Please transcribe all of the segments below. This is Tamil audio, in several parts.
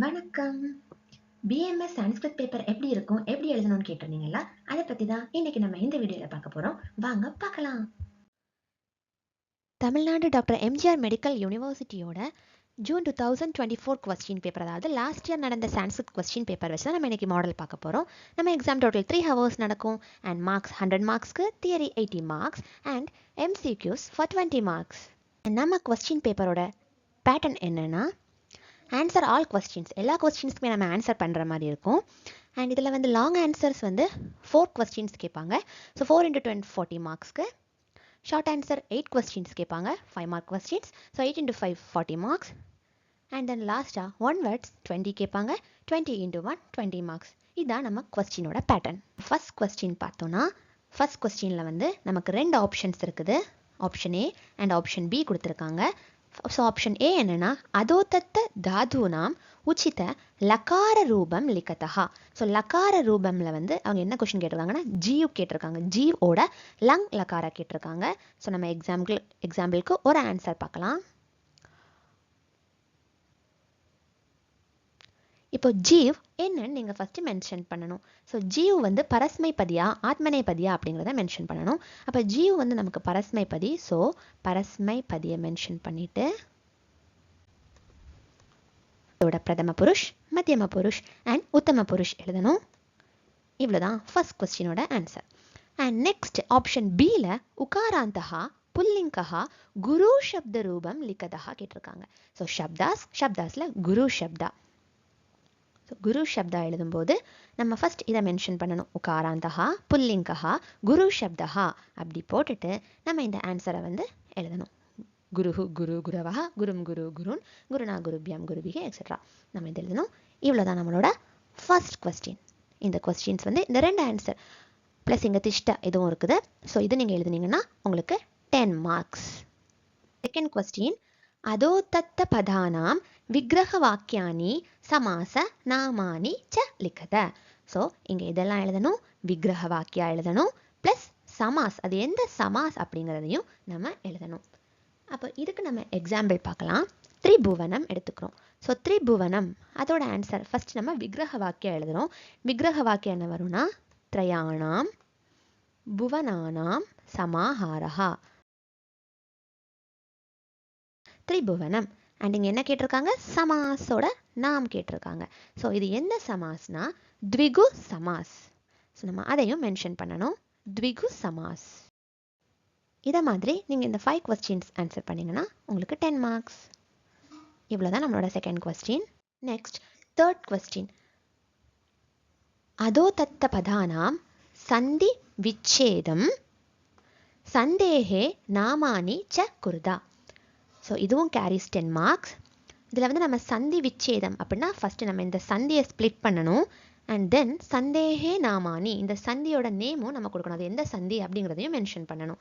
வணக்கம். பிஎம்எஸ் சான்ஸ்கிரிட் பேப்பர் எப்படி இருக்கும், எப்படி எழுதணும்னு கேட்டிருந்தீங்களா? அதை பத்தி தான் இன்னைக்கு நம்ம இந்த வீடியோல பார்க்க போறோம். வாங்க பார்க்கலாம். தமிழ்நாடு டாக்டர் எம்ஜிஆர் மெடிக்கல் யூனிவர்சிட்டியோட ஜூன் 2024 கொஸ்டின் பேப்பர், அதாவது லாஸ்ட் இயர் நடந்த சான்ஸ்கிரிட் கொஸ்டின் பேப்பர் வச்சு தான் நம்ம இன்னைக்கு மாடல் பார்க்க போகிறோம். நம்ம எக்ஸாம் டோட்டல் 3 ஹவர்ஸ் நடக்கும் அண்ட் மார்க்ஸ் 100 மார்க்ஸ்க்கு, theory 80 marks and MCQs for 20 marks. நம்ம கொஸ்டின் பேப்பரோட பேட்டர்ன் என்னன்னா, ஆன்சர் ஆல் கொஸ்டின்ஸ், எல்லா கொஸ்டின்ஸ்க்குமே நம்ம ஆன்சர் பண்ணுற மாதிரி இருக்கும். அண்ட் இதில் வந்து லாங் ஆன்சர்ஸ் வந்து 4 கொஸ்டின்ஸ் கேட்பாங்க. ஸோ 4 × 20 40 மார்க்ஸ்க்கு. ஷார்ட் ஆன்சர் 8 கொஸ்டின்ஸ் கேட்பாங்க, 5 mark questions. So 8 × 5 40 marks. And then லாஸ்ட்டாக 1 வேர்ட்ஸ் 20 கேட்பாங்க, 20 × 1 20 மார்க்ஸ். இதுதான் நம்ம கொஸ்டினோட பேட்டர்ன். ஃபர்ஸ்ட் கொஸ்டின் பார்த்தோன்னா, ஃபர்ஸ்ட் கொஸ்டினில் வந்து நமக்கு 2 ஆப்ஷன்ஸ் இருக்குது. Option A and option B கொடுத்துருக்காங்க. ஸோ ஆப்ஷன் ஏ என்னன்னா, அதோதத்த தாதுனாம் உச்சித லகார ரூபம் லிகதா. ஸோ லகார ரூபம்ல வந்து அவங்க என்ன கொஸ்டின் கேட்டிருக்காங்கன்னா, ஜீவ் கேட்டிருக்காங்க. ஜீவோட லங் லகாரா கேட்டிருக்காங்க. ஸோ நம்ம எக்ஸாம்பிளுக்கு ஒரு ஆன்சர் பார்க்கலாம். இப்போ ஜீவ் என்னன்னு நீங்கள் ஃபஸ்ட்டு மென்ஷன் பண்ணணும். ஸோ ஜீவ் வந்து பரஸ்மைபதியா ஆத்மநேபதியா அப்படிங்கிறத மென்ஷன் பண்ணணும். அப்போ ஜீவ் வந்து நமக்கு பரஸ்மைபதி. ஸோ பரஸ்மைபதியை மென்ஷன் பண்ணிட்டு அதோட பிரதம புருஷ், மத்தியம புருஷ் அண்ட் உத்தம புருஷ் எழுதணும். இவ்வளோதான் ஃபர்ஸ்ட் கொஸ்டினோட ஆன்சர். அண்ட் நெக்ஸ்ட் ஆப்ஷன் பியில் உகாராந்தகா புல்லிங்கா குரு சப்த ரூபம் லிகதா கேட்டிருக்காங்க. ஸோ ஷப்தாஸில் குரு சப்தா. ஸோ குரு சப்தா எழுதும்போது நம்ம ஃபஸ்ட் இதை மென்ஷன் பண்ணணும். உகாராந்தகா புல்லிங்கா குரு சப்தா அப்படி போட்டுட்டு நம்ம இந்த ஆன்சரை வந்து எழுதணும். குருஹு குரு குரவா குரும் குரு குருன் குருனா குருபியம் குருபிகே எக்ஸெட்ரா நம்ம இது எழுதணும். இவ்வளோதான் நம்மளோட ஃபர்ஸ்ட் கொஸ்டின். இந்த கொஸ்டின்ஸ் வந்து இந்த 2 ஆன்சர் ப்ளஸ் இங்கே திஷ்டா எதுவும் இருக்குது. ஸோ இது நீங்கள் எழுதுனீங்கன்னா உங்களுக்கு 10 மார்க்ஸ். செகண்ட் கொஸ்டின், அதோதத்த பதானாம் விக்கிரக வாக்கியானி சமாச நாமானி ச லிகத. ஸோ இங்கே இதெல்லாம் எழுதணும், விக்கிரக வாக்கியா எழுதணும், ப்ளஸ் சமாஸ், அது எந்த சமாஸ் அப்படிங்கிறதையும் நம்ம எழுதணும். அப்போ இதுக்கு நம்ம எக்ஸாம்பிள் பார்க்கலாம். திரிபுவனம் எடுத்துக்கிறோம். ஸோ திரிபுவனம் அதோட ஆன்சர் ஃபர்ஸ்ட் நம்ம விக்கிரக வாக்கியம் எழுதுகிறோம். விக்கிரக வாக்கியம் என்ன வரும்னா, த்ரயாணாம் புவனானாம் சமாஹாரஹா திரிபுவனம். அண்ட் இங்கே என்ன கேட்டிருக்காங்க, சமாஸோட நாம் கேட்டிருக்காங்க. ஸோ இது எந்த சமாஸ்னா த்விகு சமாஸ். ஸோ நம்ம அதையும் மென்ஷன் பண்ணணும், த்விகு சமாஸ். இதை மாதிரி நீங்கள் இந்த 5 கொஸ்டின்ஸ் ஆன்சர் பண்ணிங்கன்னா உங்களுக்கு 10 மார்க்ஸ். இவ்வளோதான் நம்மளோட second question. Next third question, அதோதத்த பதானாம் சந்தி விச்சேதம் சந்தேகே நாமானி ச குருதா. ஸோ இதுவும் கேரிஸ் 10 மார்க்ஸ். இதில் வந்து நம்ம சந்தி விச்சேதம் அப்படின்னா ஃபஸ்ட்டு நம்ம இந்த சந்தியை ஸ்ப்ளிட் பண்ணணும். அண்ட் தென் சந்தேகே நாமானி, இந்த சந்தியோட நேமும் நம்ம கொடுக்கணும். அது எந்த சந்தி அப்படிங்கிறதையும் மென்ஷன் பண்ணணும்.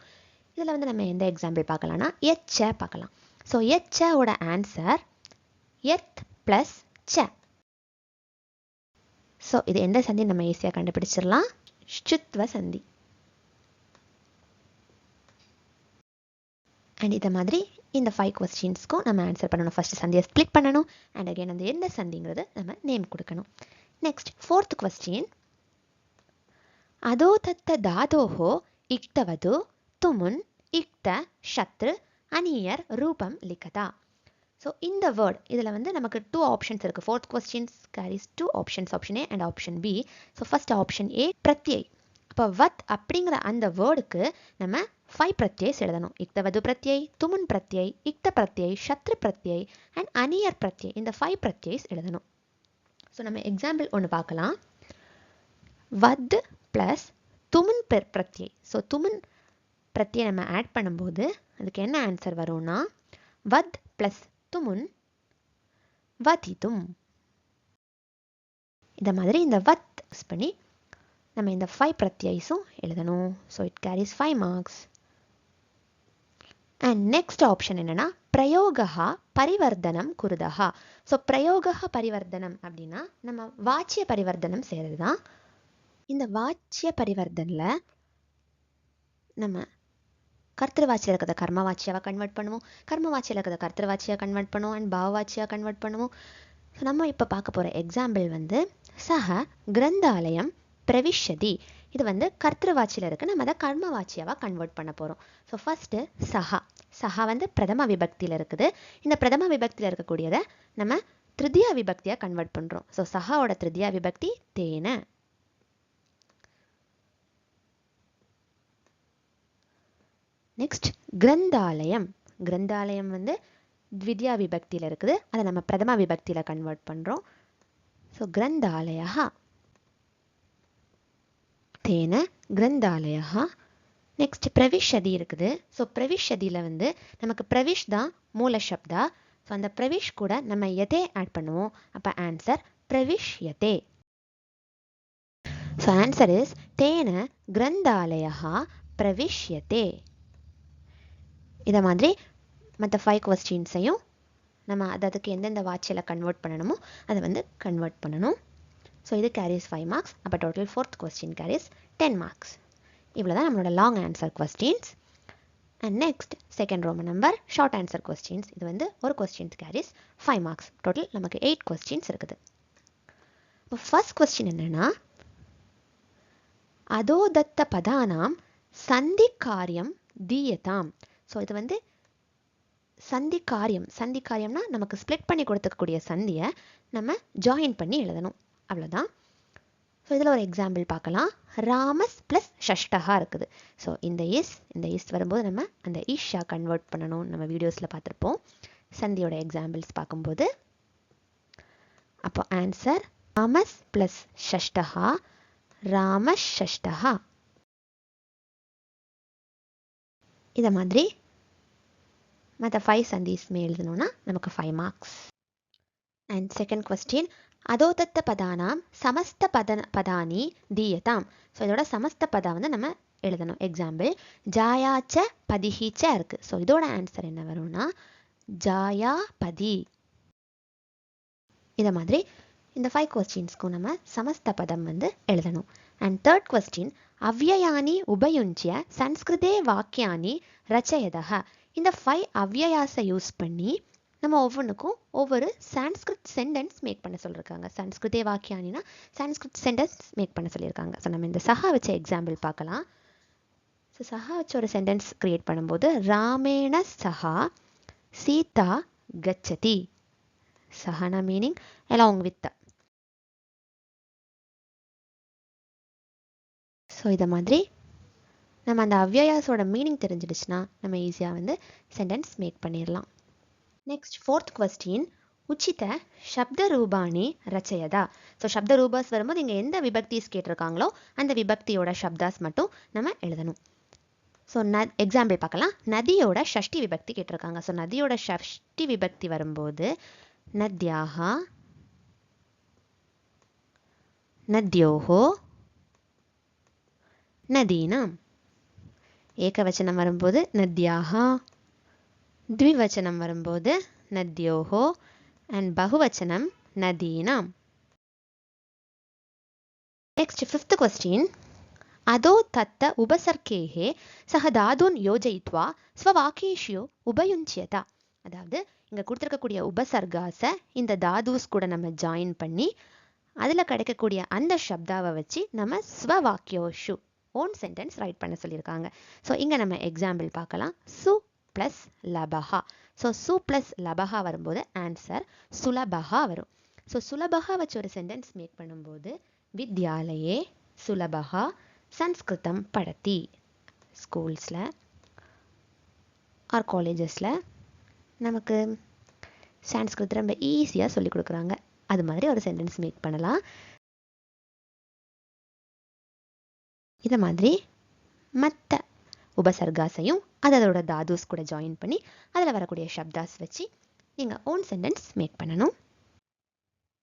இதில் வந்து நம்ம எந்த எக்ஸாம்பிள் பார்க்கலாம்னா எச்ச பார்க்கலாம். ஸோ எச்சோட ஆன்சர் எத் ப்ளஸ் ச. ஸோ இது எந்த சந்தி நம்ம ஈஸியாக கண்டுபிடிச்சிடலாம், ஷுத்வ சந்தி. அண்ட் இதை மாதிரி இந்த 5 கொஸ்டின்ஸ்க்கும் நம்ம ஆன்சர் பண்ணணும். ஃபர்ஸ்ட் சந்தியை ஸ்ப்ளிட் பண்ணணும் அண்ட் அகைன் அந்த எந்த சந்திங்கிறது நம்ம நேம் கொடுக்கணும். நெக்ஸ்ட் ஃபோர்த் கொஸ்டின், அதோதத்த தாதோஹோ இக்தவது துமுன் இக்த ஷத்ரு அனியர் ரூபம் லிகதா. ஸோ இந்த வேர்ட் இதில் வந்து நமக்கு 2 ஆப்ஷன்ஸ் இருக்குது. Fourth questions carries 2 options, option A and option B. So first option A பிரத்யை. இப்போ வத் அப்படிங்கிற அந்த வேர்டுக்கு நம்ம 5 பிரத்யேஸ் எழுதணும். இக்தவது பிரத்யை, துமுன் பிரத்யை, இக்த பிரத்யை, ஷத்ரு பிரத்யை அண்ட் அனியர் பிரத்யை. இந்த 5 பிரத்யேஸ் எழுதணும். ஸோ நம்ம எக்ஸாம்பிள் ஒன்று பார்க்கலாம். வத் ப்ளஸ் துமுன் பிரத்யை. ஸோ துமுன் பிரத்யை நம்ம ஆட் பண்ணும்போது அதுக்கு என்ன ஆன்சர் வரும்னா, வத் ப்ளஸ் துமுன் வதிதும். இந்த மாதிரி இந்த வத் யூஸ் பண்ணி நம்ம இந்த 5 பிரத்யைஸும் எழுதணும். So it carries 5 marks. And next option என்னன்னா, பிரயோகா பரிவர்த்தனம் குருதா. ஸோ பிரயோகா பரிவர்த்தனம் அப்படின்னா நம்ம வாச்சிய பரிவர்த்தனம் செய்கிறது தான். இந்த வாச்சிய பரிவர்த்தனில் நம்ம கர்த்தவாச்சியில் இருக்கிறத கர்மவாச்சியாவை கன்வெர்ட் பண்ணுவோம், கர்மவாச்சியில் இருக்கிறத கர்த்தவாச்சியாக கன்வெர்ட் பண்ணுவோம் அண்ட் பாவவாச்சியாக கன்வெர்ட் பண்ணுவோம். ஸோ நம்ம இப்போ பார்க்க போகிற எக்ஸாம்பிள் வந்து சஹ கிரந்தாலயம் பிரவிஷதி. இது வந்து கர்த்திருவாச்சியில் இருக்குது, நம்ம அதை கர்மவாச்சியாவாக கன்வெர்ட் பண்ண போகிறோம். ஸோ ஃபஸ்ட்டு சஹா. சஹா வந்து பிரதம விபக்தியில் இருக்குது. இந்த பிரதம விபக்தியில் இருக்கக்கூடியதை நம்ம திருதியா விபக்தியாக கன்வெர்ட் பண்ணுறோம். ஸோ சஹாவோட திருதியா விபக்தி தேன. நெக்ஸ்ட் கிரந்தாலயம். கிரந்தாலயம் வந்து த்விதியா விபக்தியில் இருக்குது, அதை நம்ம பிரதம விபக்தியில் கன்வெர்ட் பண்ணுறோம். ஸோ கிரந்தாலயா தேன கிரந்தாலயா. நெக்ஸ்ட் பிரவிஷதி இருக்குது. ஸோ பிரவிஷதியில் வந்து நமக்கு பிரவிஷ் தான் மூல சப்தா. ஸோ அந்த பிரவிஷ் கூட நம்ம யதே ஆட் பண்ணுவோம். அப்போ ஆன்சர் பிரவிஷ்யதே. ஸோ ஆன்சர் இஸ் தேன கிரந்தாலயா பிரவிஷ்யதே. இதை மாதிரி மற்ற 5 கொஸ்டின்ஸையும் நம்ம அதுக்கு எந்தெந்த வாட்சியில் கன்வெர்ட் பண்ணணுமோ அதை வந்து கன்வெர்ட் பண்ணணும். ஸோ இது கேரிஸ் 5 மார்க்ஸ். அப்போ total 4th question carries 10 marks. இவ்வளோ தான் நம்மளோட long answer questions. And next second Roman number short answer questions. இது வந்து ஒரு கொஸ்டின்ஸ் கேரிஸ் 5 மார்க்ஸ். டோட்டல் நமக்கு 8 கொஸ்டின்ஸ் இருக்குது. இப்போ ஃபர்ஸ்ட் கொஸ்டின் என்னன்னா, அதோதத்த பதானாம் சந்தி காரியம் தீயதாம். ஸோ இது வந்து சந்தி காரியம். சந்தி காரியம்னா நமக்கு ஸ்ப்ளிட் பண்ணி கொடுத்துக்கக்கூடிய சந்தியை நம்ம ஜாயின் பண்ணி எழுதணும், அவ்வளோதான். ஸோ இதில் ஒரு எக்ஸாம்பிள் பார்க்கலாம். ராமஸ் ப்ளஸ் ஷஷ்டஹா இருக்குது. ஸோ இந்த இஸ் வரும்போது நம்ம அந்த ஈஷா கன்வெர்ட் பண்ணணும், நம்ம வீடியோஸில் பார்த்துருப்போம் சந்தியோட எக்ஸாம்பிள்ஸ் பார்க்கும்போது. அப்போ ஆன்சர் ராமஸ் ப்ளஸ் ஷஷ்டஹா ராமஸ் ஷஷ்டஹா. இதை மாதிரி மற்ற 5 சந்தீஸ்மே எழுதணும்னா நமக்கு 5 மார்க்ஸ். அண்ட் செகண்ட் கொஸ்டின், அதோதத்த பதானாம் சமஸ்த பதானி தீயதாம். ஸோ இதோட சமஸ்த பதா வந்து நம்ம எழுதணும். எக்ஸாம்பிள் ஜாயாச்ச பதிஹிச்ச இருக்கு. ஸோ இதோட ஆன்சர் என்ன வரும்னா ஜாயாபதி. இதை மாதிரி இந்த 5 கொஸ்டின்ஸ்க்கும் நம்ம சமஸ்த பதம் வந்து எழுதணும். அண்ட் தேர்ட் கொஸ்டின், அவ்யயானி உபயுஞ்சிய சன்ஸ்கிருதே வாக்கியானி ரச்சயதஹ. இந்த 5 அவ்யயாஸை யூஸ் பண்ணி நம்ம ஒவ்வொன்றுக்கும் ஒவ்வொரு சான்ஸ்கிரிட் சென்டென்ஸ் மேக் பண்ண சொல்லியிருக்காங்க. சன்ஸ்கிருதே வாக்கியானினா சான்ஸ்கிரிட் சென்டென்ஸ் மேக் பண்ண சொல்லியிருக்காங்க. ஸோ நம்ம இந்த சஹா வச்ச எக்ஸாம்பிள் பார்க்கலாம். ஸோ சஹா வச்ச ஒரு சென்டென்ஸ் கிரியேட் பண்ணும்போது ராமேண சஹா சீதா கச்சதி. சஹானா மீனிங் along with. ஸோ இதை மாதிரி நம்ம அந்த அவ்யயாஸோட மீனிங் தெரிஞ்சிடுச்சுன்னா நம்ம ஈஸியாக வந்து சென்டென்ஸ் மேக் பண்ணிடலாம். நெக்ஸ்ட் 4th கொஸ்டின், உச்சித சப்த ரூபாணி ரச்சயதா. ஸோ சப்த ரூபாஸ் வரும்போது இங்கே எந்த விபக்திஸ் கேட்டிருக்காங்களோ அந்த விபக்தியோட சப்தாஸ் மட்டும் நம்ம எழுதணும். ஸோ எக்ஸாம்பிள் பார்க்கலாம். நதியோட ஷஷ்டி விபக்தி கேட்டிருக்காங்க. ஸோ நதியோட ஷஷ்டி விபக்தி வரும்போது நத்யாஹா நத்யோஹோ நதீனாம். ஏகவச்சனம் வரும்போது நத்யாஹா, த்விவச்சனம் வரும்போது நத்யோஹோ அண்ட் பகுவச்சனம் நதீனாம். நெக்ஸ்ட் 5th கொஸ்டின், அதோ தத்த உபசர்க்கேஹே சஹ தாதுன் யோஜயித்வா ஸ்வவாக்கேஷு உபயுஞ்சியதா. அதாவது இங்கே கொடுத்துருக்கக்கூடிய உபசர்காஸை இந்த தாதுஸ் கூட நம்ம ஜாயின் பண்ணி அதில் கிடைக்கக்கூடிய அந்த சப்தாவை வச்சு நம்ம ஸ்வவாக்கியோஷு ஓன் சென்டென்ஸ் ரைட் பண்ண சொல்லியிருக்காங்க. ஸோ இங்கே நம்ம எக்ஸாம்பிள் பார்க்கலாம். சு ப்ளஸ் லபஹா. ஸோ சு ப்ளஸ் லபஹா வரும்போது ஆன்சர் சுலபஹா வரும். ஸோ சுலபஹா வச்சு ஒரு சென்டென்ஸ் மேக் பண்ணும்போது வித்யாலயே சுலபஹா சன்ஸ்கிருதம் படத்தி. ஸ்கூல்ஸில் ஆர் காலேஜஸில் நமக்கு சான்ஸ்கிருத் ரொம்ப ஈஸியாக சொல்லிக் கொடுக்குறாங்க. அது மாதிரி ஒரு சென்டென்ஸ் மேக் பண்ணலாம். இதை மாதிரி மற்ற உபசர்காஸையும் அதோட தாதுஸ் கூட ஜாயின் பண்ணி அதில் வரக்கூடிய சப்தாஸ் வச்சு நீங்கள் ஓன் சென்டென்ஸ் மேக் பண்ணணும்.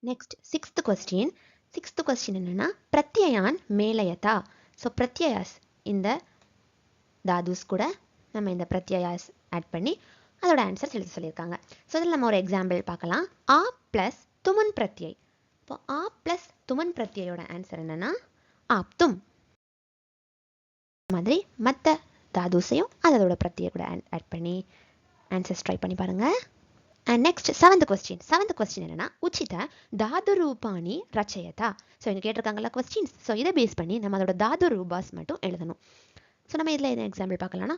Next 6th question. 6th question என்னென்னா பிரத்யயான் மேலயதா. ஸோ பிரத்யயாஸ் இந்த தாதுஸ் கூட நம்ம இந்த பிரத்யயாஸ் ஆட் பண்ணி அதோட ஆன்சர்ஸ் எழுத சொல்லியிருக்காங்க. ஸோ இதில் நம்ம ஒரு எக்ஸாம்பிள் பார்க்கலாம். ஆ ப்ளஸ் துமன் பிரத்யை. இப்போ ஆ ப்ளஸ் துமன் பிரத்யோட ஆன்சர் என்னென்னா ஆப்தும். மாதிரி மற்ற தாதுஸையும் அதோட பிரத்யை கூட ஆட் பண்ணி ஆன்சர்ஸ் ட்ரை பண்ணி பாருங்கள். அண்ட் நெக்ஸ்ட் செவன்த் கொஸ்டின் என்னன்னா உச்சித தாது ரூபாணி ரச்சயதா. ஸோ இங்கே கேட்டிருக்காங்கல்ல கொஸ்டின்ஸ். ஸோ இதை பேஸ் பண்ணி நம்ம அதோட தாது ரூபாஸ் மட்டும் எழுதணும். ஸோ நம்ம இதில் என்ன எக்ஸாம்பிள் பார்க்கலாம்னா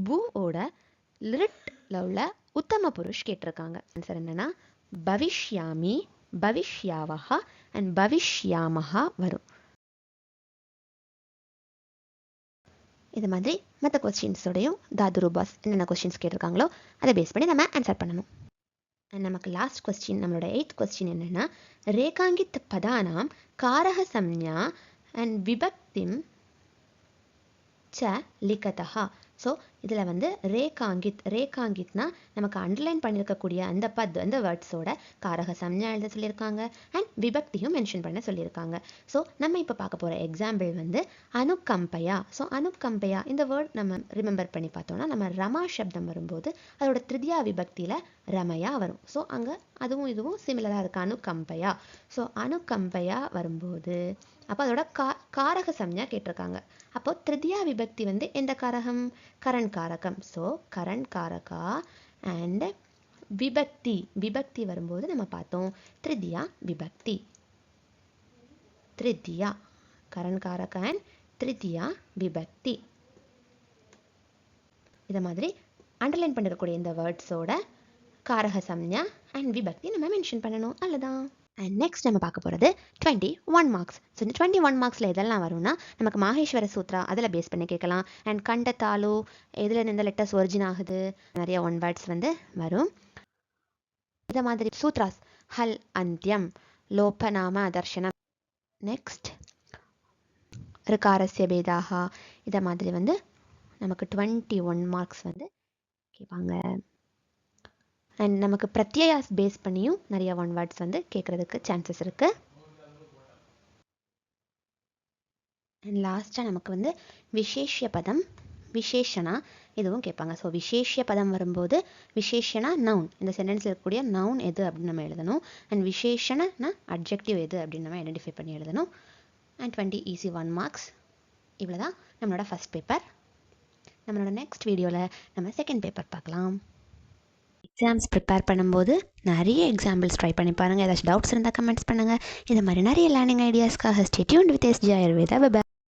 பூவோட லிரிட்டில் உள்ள உத்தம புருஷ் கேட்டிருக்காங்க. ஆன்சர் என்னன்னா பவிஷ்யாமி, பவிஷ்யாவஹா அண்ட் பவிஷ்யாமஹா வரும். இது மாதிரி மற்ற கொஸ்டின்ஸோடையும் தாது ரூபாஸ் என்னென்ன கொஸ்டின்ஸ் கேட்டிருக்காங்களோ அதை பேஸ் பண்ணி நம்ம ஆன்சர் பண்ணணும். அண்ட் நமக்கு லாஸ்ட் கொஸ்டின், நம்மளோட 8th கொஸ்டின் என்னென்னா ரேகாங்கித் பதானாம் காரக சம்ஞா அண்ட் விபக்திம் ச லிகதா. ஸோ இதில் வந்து ரேகாங்கித்னா நமக்கு அண்டர்லைன் பண்ணியிருக்கக்கூடிய அந்த வேர்ட்ஸோட காரக சம்ஞா எழுத சொல்லியிருக்காங்க அண்ட் விபக்தியும் மென்ஷன் பண்ண சொல்லியிருக்காங்க. ஸோ நம்ம இப்போ பார்க்க போகிற எக்ஸாம்பிள் வந்து அனுகம்பயா. ஸோ அனுகம்பயா இந்த வேர்ட் நம்ம ரிமெம்பர் பண்ணி பார்த்தோம்னா நம்ம ரமா சப்தம் வரும்போது அதோட திருதியா விபக்தியில் ரமயா வரும். ஸோ அங்கே அதுவும் இதுவும் சிமிலராக இருக்குது அனுகம்பயா. ஸோ அனுகம்பயா வரும்போது அப்போ அதோட காரக சம்ஞா கேட்டிருக்காங்க. அப்போ திருதியா விபக்தி வந்து எந்த காரகம்? கரண் காரகம். ஸோ கரண் காரகா அண்ட் விபக்தி வரும்போது நம்ம பார்த்தோம் திருதியா விபக்தி. திருதியா கரண் காரக அண்ட் திருதியா விபக்தி. இதை மாதிரி அண்டர்லைன் பண்ணிருக்கக்கூடிய இந்த வேர்ட்ஸோட காரக சம்ஞா அண்ட் விபக்தி நம்ம மென்ஷன் பண்ணணும். அல்லதான். அண்ட் நெக்ஸ்ட் நம்ம பார்க்க போகிறது 21 மார்க்ஸ். ஸோ இந்த 21 மார்க்ஸில் எதெல்லாம் வரும்னா நமக்கு மாஹேஸ்வர சூத்ரா அதில் பேஸ் பண்ணி கேட்கலாம். அண்ட் கண்டத்தாலு எதில் இந்த லெட்டர்ஸ் ஒரிஜின் ஆகுது, நிறைய ஒன் வேர்ட்ஸ் வந்து வரும். இதை மாதிரி சூத்ராஸ் ஹல் அந்தியம் லோபநாம தர்ஷனம். நெக்ஸ்ட் ரிகாரஸ்ய பேதாகா. இதை மாதிரி வந்து நமக்கு 21 மார்க்ஸ் வந்து கேட்பாங்க. அண்ட் நமக்கு பிரத்யயாஸ் பேஸ் பண்ணியும் நிறைய ஒன் வேர்ட்ஸ் வந்து கேட்குறதுக்கு சான்சஸ் இருக்குது. அண்ட் லாஸ்ட்டாக நமக்கு வந்து விசேஷ பதம் விசேஷனா இதுவும் கேட்பாங்க. ஸோ விசேஷ பதம் வரும்போது விசேஷனா நவுன், இந்த சென்டென்ஸில் இருக்கக்கூடிய நவுன் எது அப்படின்னு நம்ம எழுதணும். அண்ட் விசேஷனா அட்ஜெக்டிவ் எது அப்படின்னு நம்ம ஐடென்டிஃபை பண்ணி எழுதணும். And 20 easy 1 marks. இவ்வளோ தான் நம்மளோட ஃபஸ்ட் பேப்பர். நம்மளோட நெக்ஸ்ட் வீடியோவில் நம்ம செகண்ட் பேப்பர் பார்க்கலாம். எக்ஸாம்ஸ் ப்ரிப்பேர் பண்ணும்போது நிறைய எக்ஸாம்பிள்ஸ் ட்ரை பண்ணி பாருங்கள். ஏதாச்சும் டவுட்ஸ் இருந்தால் கமெண்ட்ஸ் பண்ணுங்கள். இது மாதிரி நிறைய லேர்னிங் ஐடியாஸ்க்காக stay tuned with SJ Ayurveda.